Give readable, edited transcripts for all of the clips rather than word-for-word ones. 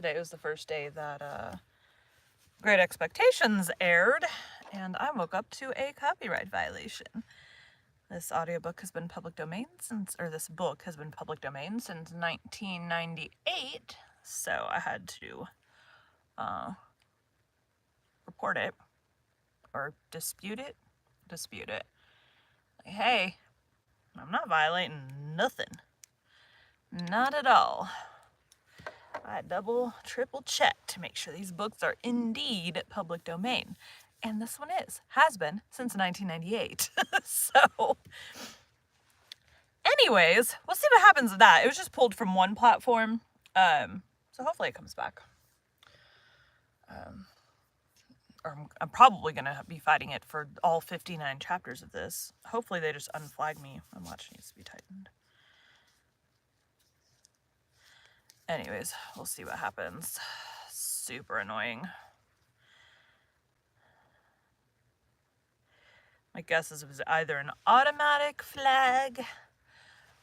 Today was the first day that Great Expectations aired, and I woke up to a copyright violation. This audiobook has been public domain since, or this book has been public domain since 1998, so I had to report it, or dispute it. Like, hey, I'm not violating nothing. Not at all. I double, triple checked to make sure these books are indeed public domain. And this one has been since 1998. So, anyways, we'll see what happens with that. It was just pulled from one platform. So hopefully it comes back. Or I'm probably going to be fighting it for all 59 chapters of this. Hopefully they just unflag me. My watch needs to be tightened. Anyways, we'll see what happens. Super annoying. My guess is it was either an automatic flag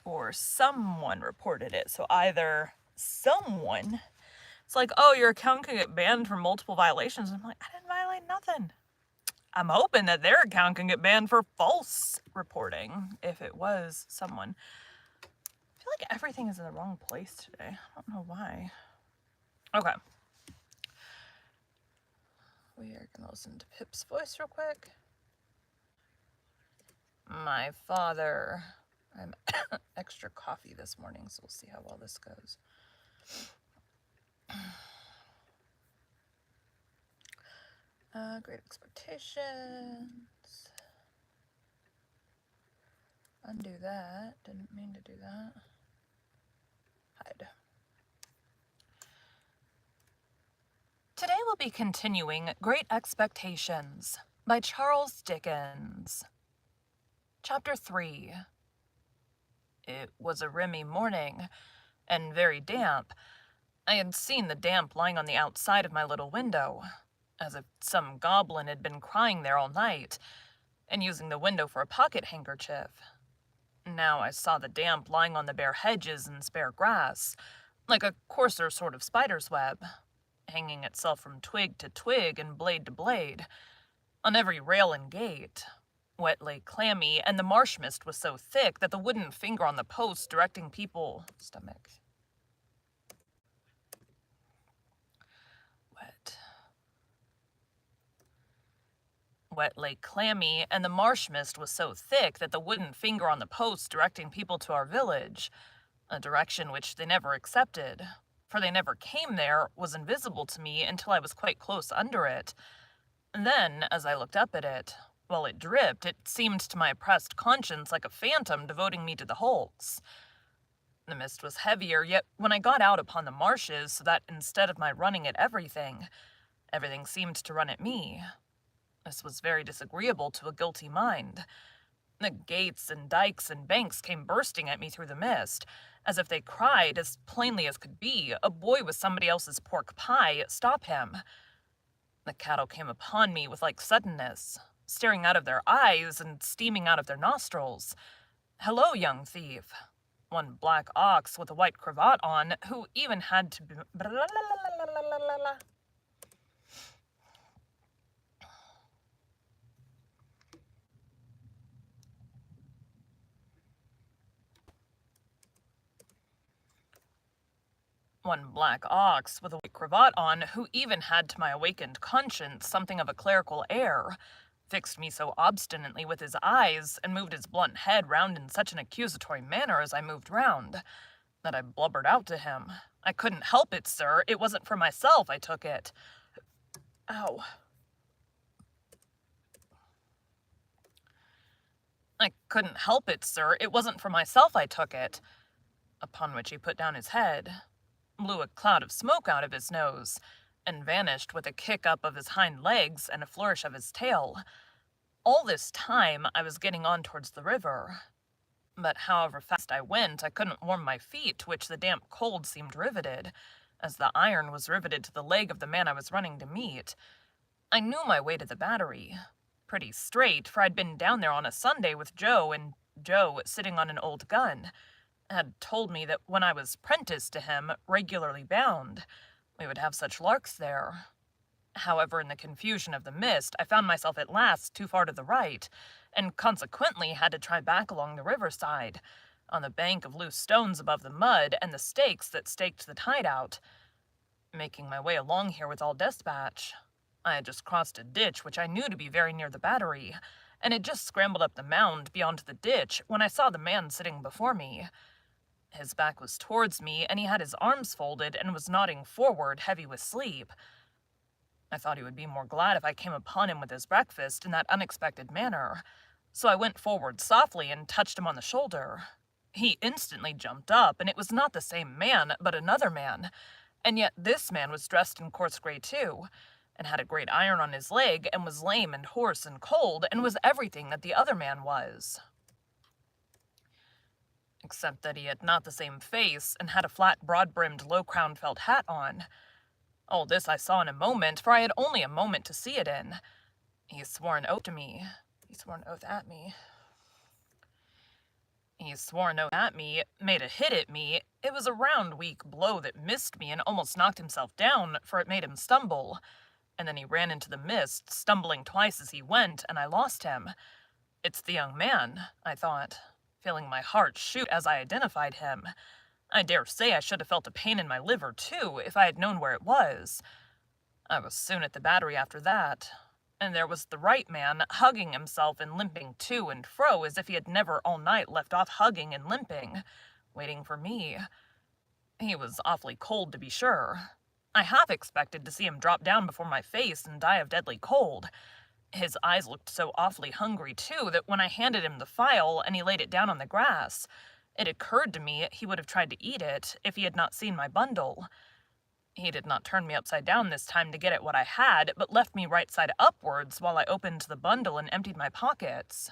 or someone reported it. So either someone, it's like, oh, your account can get banned for multiple violations. I'm like, I didn't violate nothing. I'm hoping that their account can get banned for false reporting if it was someone. I feel like everything is in the wrong place today. I don't know why. Okay. We are going to listen to Pip's voice real quick. My father. I'm extra coffee this morning, so we'll see how well this goes. Great Expectations. Undo that. Didn't mean to do that. Hide. Today we'll be continuing Great Expectations by Charles Dickens. Chapter 3. It was a rimy morning, and very damp. I had seen the damp lying on the outside of my little window, as if some goblin had been crying there all night, and using the window for a pocket handkerchief. Now I saw the damp lying on the bare hedges and spare grass, like a coarser sort of spider's web, hanging itself from twig to twig and blade to blade, on every rail and gate. Wet lay clammy, and the marsh mist was so thick that the wooden finger on the post directing people... Wet lay clammy, and the marsh mist was so thick that the wooden finger on the post directing people to our village, a direction which they never accepted, for they never came there, was invisible to me until I was quite close under it. And then, as I looked up at it, while it dripped, it seemed to my oppressed conscience like a phantom devoting me to the hulks. The mist was heavier, yet when I got out upon the marshes, so that instead of my running at everything seemed to run at me. This was very disagreeable to a guilty mind. The gates and dikes and banks came bursting at me through the mist, as if they cried, as plainly as could be, "A boy with somebody else's pork pie, stop him." The cattle came upon me with like suddenness, staring out of their eyes and steaming out of their nostrils. "Hello, young thief." One black ox with a white cravat on, who even had to be... One black ox with a white cravat on, who even had to my awakened conscience something of a clerical air, fixed me so obstinately with his eyes, and moved his blunt head round in such an accusatory manner as I moved round, that I blubbered out to him. "I couldn't help it, sir. It wasn't for myself I took it." Ow. "I couldn't help it, sir. It wasn't for myself I took it." Upon which he put down his head, blew a cloud of smoke out of his nose, and vanished with a kick up of his hind legs and a flourish of his tail. All this time I was getting on towards the river, but however fast I went, I couldn't warm my feet, to which the damp cold seemed riveted, as the iron was riveted to the leg of the man I was running to meet. I knew my way to the battery, pretty straight, for I'd been down there on a Sunday with Joe, and Joe, sitting on an old gun, had told me that when I was 'prentice to him, regularly bound, We would have such larks there. However, in the confusion of the mist, I found myself at last too far to the right, and consequently had to try back along the riverside, on the bank of loose stones above the mud and the stakes that staked the tide out. Making my way along here with all despatch. I had just crossed a ditch which I knew to be very near the battery, and had just scrambled up the mound beyond the ditch when I saw the man sitting before me. His back was towards me, and he had his arms folded and was nodding forward, heavy with sleep. I thought he would be more glad if I came upon him with his breakfast in that unexpected manner, so I went forward softly and touched him on the shoulder. He instantly jumped up, and it was not the same man, but another man, and yet this man was dressed in coarse grey too, and had a great iron on his leg, and was lame and hoarse and cold, and was everything that the other man was, except that he had not the same face, and had a flat, broad-brimmed, low-crowned felt hat on. All this I saw in a moment, for I had only a moment to see it in. He swore an oath to me. He swore an oath at me. He swore an oath at me, made a hit at me. It was a round, weak blow that missed me and almost knocked himself down, for it made him stumble. And then he ran into the mist, stumbling twice as he went, and I lost him. It's the young man, I thought, feeling my heart shoot as I identified him. I dare say I should have felt a pain in my liver, too, if I had known where it was. I was soon at the battery after that, and there was the right man, hugging himself and limping to and fro as if he had never all night left off hugging and limping, waiting for me. He was awfully cold, to be sure. I half expected to see him drop down before my face and die of deadly cold. His eyes looked so awfully hungry, too, that when I handed him the file and he laid it down on the grass, it occurred to me he would have tried to eat it if he had not seen my bundle. He did not turn me upside down this time to get at what I had, but left me right side upwards while I opened the bundle and emptied my pockets.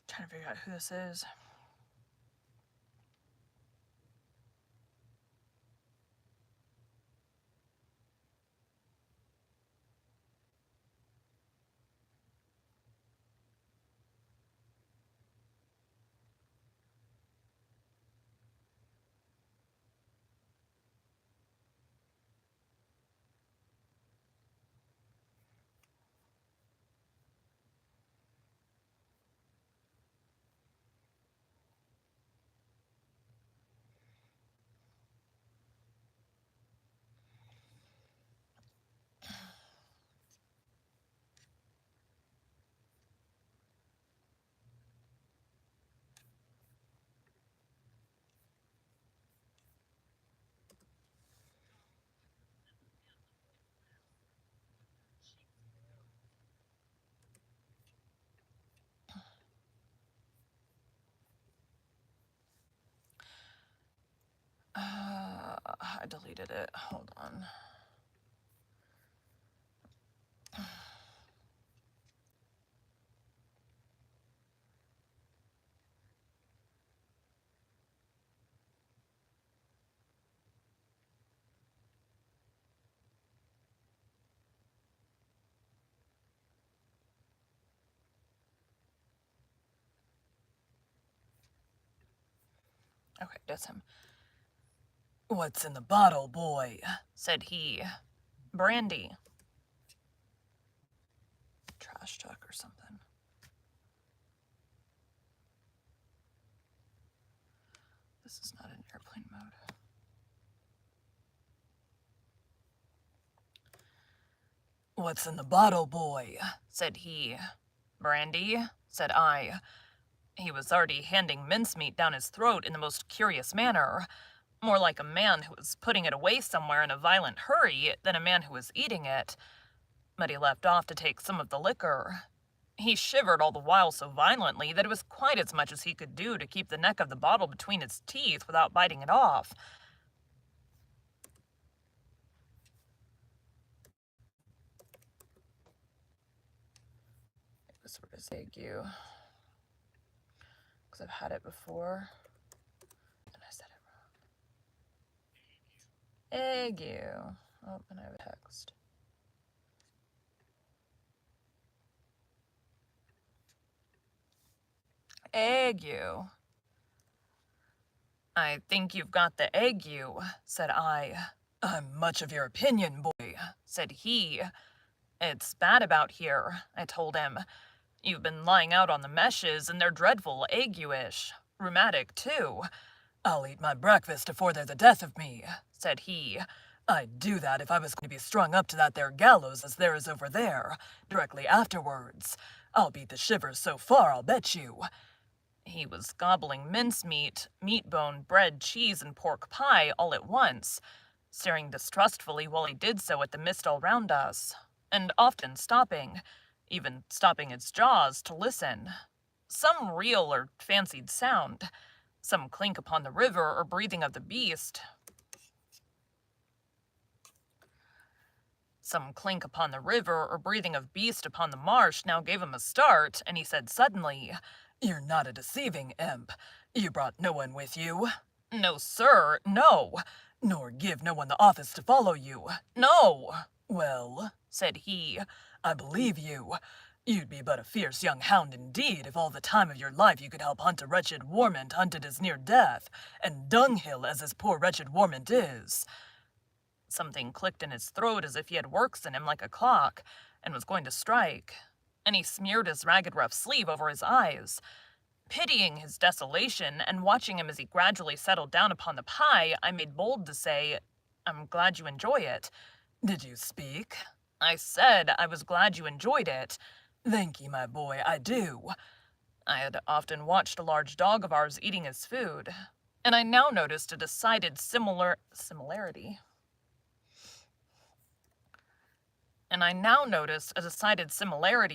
Trying to figure out who this is. I deleted it. Hold on. Okay, that's him. "What's in the bottle, boy?" said he. "Brandy." Trash talk or something. This is not in airplane mode. "What's in the bottle, boy?" said he. "Brandy," said I. He was already handing mincemeat down his throat in the most curious manner, more like a man who was putting it away somewhere in a violent hurry than a man who was eating it. But he left off to take some of the liquor. He shivered all the while so violently that it was quite as much as he could do to keep the neck of the bottle between his teeth without biting it off. It was sort of ague, because I've had it before, and I said it wrong. Ague. Oh, and I have a text. Ague. "I think you've got the ague," said I. "I'm much of your opinion, boy," said he. "It's bad about here," I told him. "You've been lying out on the meshes, and they're dreadful ague-ish. Rheumatic, too." "I'll eat my breakfast afore they're the death of me," said he. "I'd do that if I was going to be strung up to that there gallows as there is over there, directly afterwards. I'll beat the shivers so far, I'll bet you." He was gobbling mincemeat, meat bone, bread, cheese, and pork pie all at once, staring distrustfully while he did so at the mist all round us, and often stopping, even stopping its jaws to listen. Some real or fancied sound, some clink upon the river or breathing of the beast. Some clink upon the river or breathing of beast upon the marsh now gave him a start, and he said suddenly, "You're not a deceiving imp. You brought no one with you?" "No, sir, no." "Nor give no one the office to follow you?" "No." "Well," said he, "I believe you. You'd be but a fierce young hound indeed if all the time of your life you could help hunt a wretched warmint hunted as near death, and dunghill as this poor wretched warmint is." Something clicked in his throat as if he had works in him like a clock, and was going to strike, and he smeared his ragged rough sleeve over his eyes. Pitying his desolation, and watching him as he gradually settled down upon the pie, I made bold to say, "I'm glad you enjoy it." "Did you speak?" "I said I was glad you enjoyed it." "Thank ye, my boy, I do." I had often watched a large dog of ours eating his food, and I now noticed a decided similarity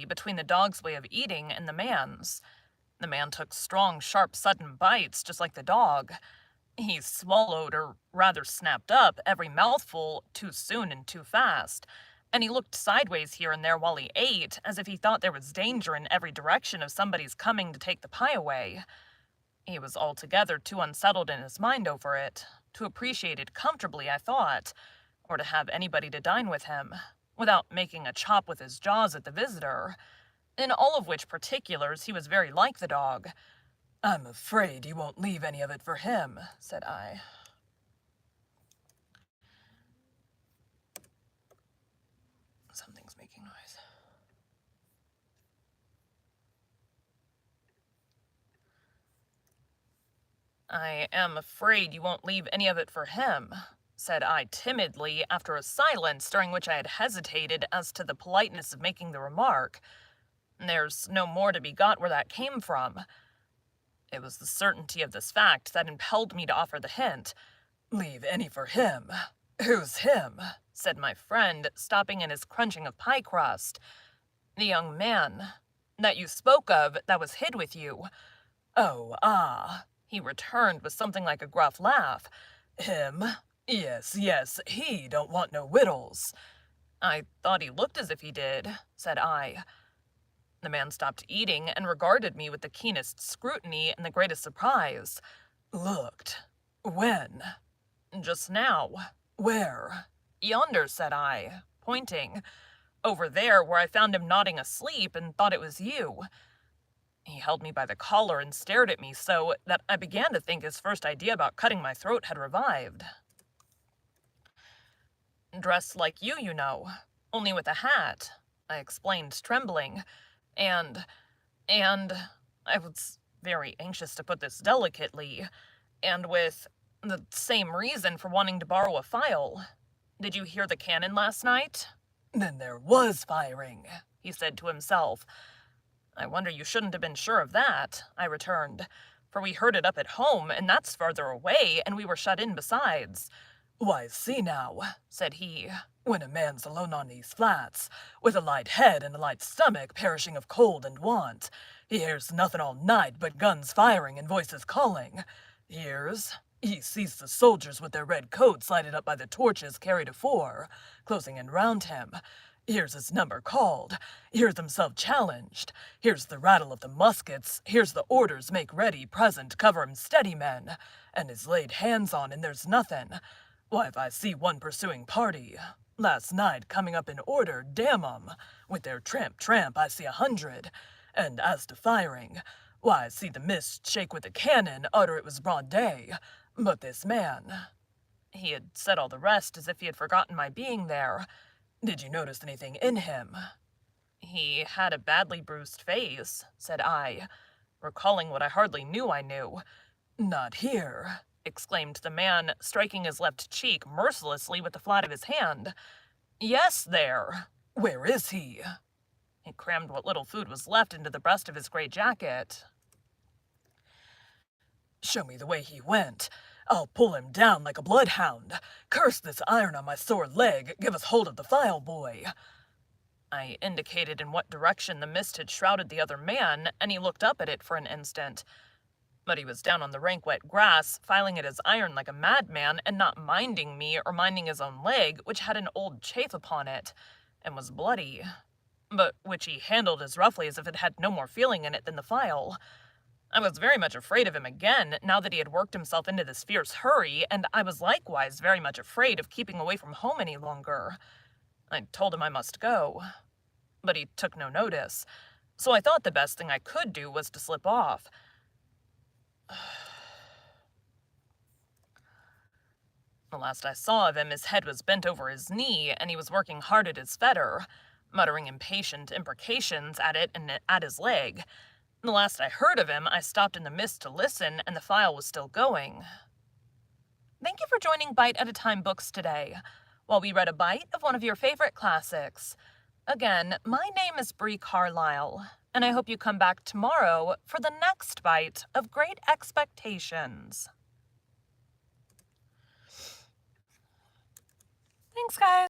between the dog's way of eating and the man's. The man took strong, sharp, sudden bites, just like the dog. He swallowed, or rather snapped up, every mouthful too soon and too fast, and he looked sideways here and there while he ate, as if he thought there was danger in every direction of somebody's coming to take the pie away. He was altogether too unsettled in his mind over it, to appreciate it comfortably, I thought, or to have anybody to dine with him, without making a chop with his jaws at the visitor. In all of which particulars he was very like the dog. "I'm afraid you won't leave any of it for him," said I. Something's making noise. "I am afraid you won't leave any of it for him," said I timidly, after a silence during which I had hesitated as to the politeness of making the remark. "There's no more to be got where that came from." It was the certainty of this fact that impelled me to offer the hint. "Leave any for him? Who's him?" said my friend, stopping in his crunching of pie crust. "The young man that you spoke of, that was hid with you." "Oh, ah," he returned with something like a gruff laugh. "Him? Yes, yes, he don't want no wittles." "I thought he looked as if he did," said I. The man stopped eating and regarded me with the keenest scrutiny and the greatest surprise. "Looked? When?" "Just now." "Where?" "Yonder," said I, pointing. "Over there, where I found him nodding asleep and thought it was you." He held me by the collar and stared at me so that I began to think his first idea about cutting my throat had revived. "Dressed like you know, only with a hat," I explained, trembling. And I was very anxious to put this delicately, and with the same reason for wanting to borrow a file. Did you hear the cannon last night? Then there was firing, he said to himself. I wonder you shouldn't have been sure of that, I returned, for we heard it up at home, and that's farther away, and we were shut in besides. Why, see now, said he, when a man's alone on these flats, with a light head and a light stomach perishing of cold and want, he hears nothing all night but guns firing and voices calling. He sees the soldiers with their red coats lighted up by the torches carried afore, closing in round him. Hears his number called, hears himself challenged, hears the rattle of the muskets, hears the orders make ready, present, cover him steady men, and is laid hands on, and there's nothing. Why, if I see one pursuing party, last night coming up in order, damn 'em, with their tramp, tramp, I see 100, and as to firing, why, I see the mist shake with the cannon, utter it was broad day, but this man. He had said all the rest as if he had forgotten my being there. Did you notice anything in him? He had a badly bruised face, said I, recalling what I hardly knew I knew. Not here, exclaimed the man, striking his left cheek mercilessly with the flat of his hand. Yes, there. Where is he? He crammed what little food was left into the breast of his gray jacket. Show me the way he went. I'll pull him down like a bloodhound. Curse this iron on my sore leg. Give us hold of the file, boy. I indicated in what direction the mist had shrouded the other man, and he looked up at it for an instant. But he was down on the rank wet grass, filing at his iron like a madman, and not minding me or minding his own leg, which had an old chafe upon it, and was bloody, but which he handled as roughly as if it had no more feeling in it than the file. I was very much afraid of him again, now that he had worked himself into this fierce hurry, and I was likewise very much afraid of keeping away from home any longer. I told him I must go, but he took no notice, so I thought the best thing I could do was to slip off. The last I saw of him, his head was bent over his knee, and he was working hard at his fetter, muttering impatient imprecations at it and at his leg. The last I heard of him, I stopped in the mist to listen, and the file was still going. Thank you for joining Bite at a Time Books today, while we read a bite of one of your favorite classics. Again, my name is Bree Carlile, and I hope you come back tomorrow for the next bite of Great Expectations. Thanks, guys.